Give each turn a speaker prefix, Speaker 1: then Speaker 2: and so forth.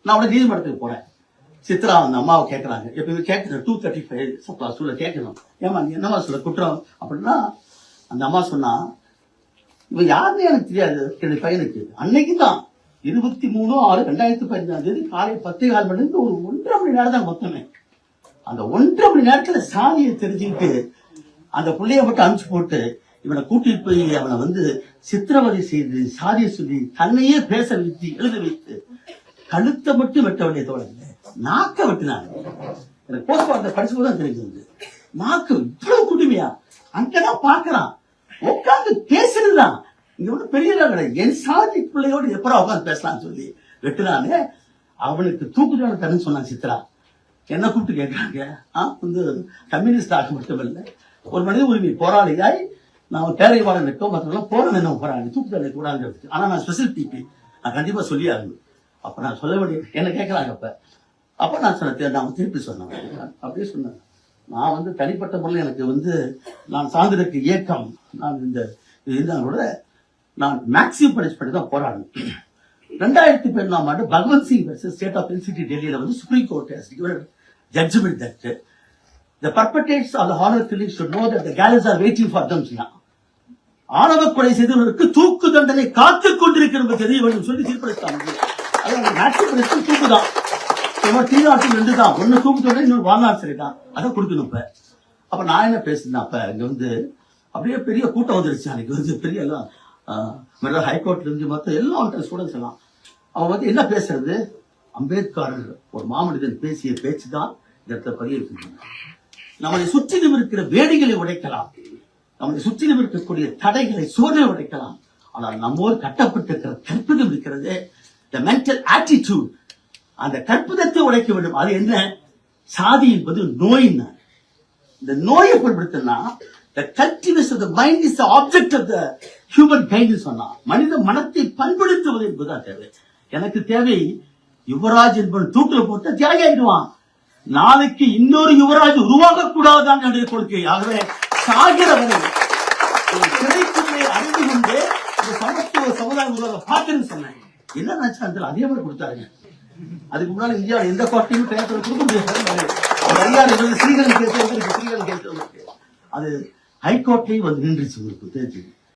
Speaker 1: நான் உடனே நீதிமன்றத்துக்கு போறேன். சித்ரா அந்த அம்மாவை கேட்கறாங்க. எப்பயுமே கேட்கணும் 235 கேட்கணும். ஏமா நீ என்னமா சொல்ல குற்றம் அப்படின்னா அந்த அம்மா சொன்னா இவன் யாருன்னு எனக்கு தெரியாது. என்னுடைய பையனுக்கு அன்னைக்கு தான் 23/6/2015 காலை 10:15 மணிக்கு ஒரு 1.5 மணி நேரம் தான் மொத்தமே. அந்த 1.5 மணி நேரத்துல சாதியை தெரிஞ்சுக்கிட்டு அந்த பிள்ளைய மட்டும் அனுப்பிச்சு போட்டு இவனை கூட்டிட்டு போய் அவனை வந்து சித்திரவதை செய்து சாதியை சொல்லி தன்னையே பேச வைத்து எழுத வைத்து கழுத்தை மட்டும் வெட்ட வேண்டிய தோழங்க நாக்க வெட்டினாங்க. எனக்கு போஸ்ட்மார்ட்டம் படிச்சும்போது தான் தெரிஞ்சது. நாக்கு இவ்வளவு குடுமையா அங்கதான் பாக்குறான் உட்காந்து பேசுறதுதான். இங்க ஒண்ணு பெரிய கிடையாது. என் சாதி பிள்ளையோடு எப்படா உட்காந்து பேசலாம்னு சொல்லி வெட்டுனானே அவனுக்கு தூக்கு தண்டனை தரேன்னு சொன்னான் சித்ரா. என்ன கூப்பிட்டு கேட்கறாங்க. வந்து கம்யூனிஸ்ட் ஆக மட்டும் இல்லை, ஒரு மனித உரிமை போராளியாய் நான் பேரைவாளன் இருக்கோம் மற்றவங்க போராட என்ன போறாங்க தூக்கு தண்டனை கூடாது. ஆனா நான் ஸ்பெஷல் டிபி நான் கண்டிப்பா சொல்லி ஆகணும். அப்ப நான் சொல்ல வேண்டிய என்ன கேட்கறாங்க. அப்ப நான் சொன்ன நான் திருப்பி சொன்னேன். அப்படியே சொன்னேன். நான் வந்து தனிப்பட்ட முறையில் எனக்கு வந்து நான் சார்ந்திருக்க இயக்கம் நான் இந்த இதோட நான் மேக்ஸிமம் பனிஷ் பண்ணி தான் போராடணும். 2010ஆம் ஆண்டு Bhagwant Singh versus state of LCD டெல்லியில வந்து supreme court judgement that the perpetrators of the horror killing should know that the gallows are waiting for them. ஆணவ கொலை செய்தவர்களுக்கு தூக்கு தண்டனை காத்துக் கொண்டிருக்கிறது தெரிய வேண்டும் சொல்லி தீர்ப்பளித்தாங்க. மேக்ஸிமம் தூக்கு தான். தீராட்டில் 2 தான். ஒன்னு தூக்கு தண்டனை இன்னொரு வாழ்நாள் சிறை தான். அதை கொடுக்கணும். அப்ப நான் என்ன பேசுனேன். அப்ப இங்க வந்து அப்படியே பெரிய கூட்டம் வந்துருச்சு. அன்னைக்கு வந்து பெரிய எல்லாம் மெட்ராஸ் ஹைகோர்ட்ல இருந்து மொத்தம் எல்லாம் ஸ்டூடெண்ட்ஸ் எல்லாம் அவன் வந்து என்ன பேசுறது அம்பேத்கர் ஒரு மாமனிதன் பேசிய பேச்சு தான் இடத்தை பதியிருக்கின்றன. நம்மளை சுற்றிலும் இருக்கிற வேடிகளை உடைக்கலாம், நம்மளை சுற்றிலும் இருக்கக்கூடிய தடைகளை சோதனை உடைக்கலாம். ஆனால் நம்மோடு கட்டப்பட்டிருக்கிற கற்பிதம் இருக்கிறது the mental attitude, அந்த கற்பிதத்தை உடைக்க வேண்டும். அது என்ன சாதி என்பது நோயின்னா இந்த நோயை பயன்படுத்தினா the cultivation of the mind is the object of the human kind சொன்னா மனித மனத்தை பண்படுத்துவது என்பதுதான் தேவை. எனக்கு தேவை யுவராஜ் என்பவன் தூக்கில போட்டு தியாகி ஆயிடுவான். நாளைக்கு இன்னொரு யுவராஜ் உருவாக கூடாதுதான் என்னுடைய கொள்கை. ஆகவே சாகிறவரை கிடைக்குமே அறிந்து கொண்டு இந்த சமத்துவ சமுதாயம் உருவாக பார்க்கணும்னு சொன்னேன். என்ன நினைச்சா அதே மாதிரி கொடுத்தாருங்க. அதுக்கு முன்னாடி இந்தியாவில் எந்த பார்ட்டியும் தேர்தல் கொடுக்க முடியாது. ஸ்ரீகரன் கேட்டு அது ஹைகோர்ட்லயும் வந்து நின்றுச்சு உங்களுக்கு தெரிஞ்சு.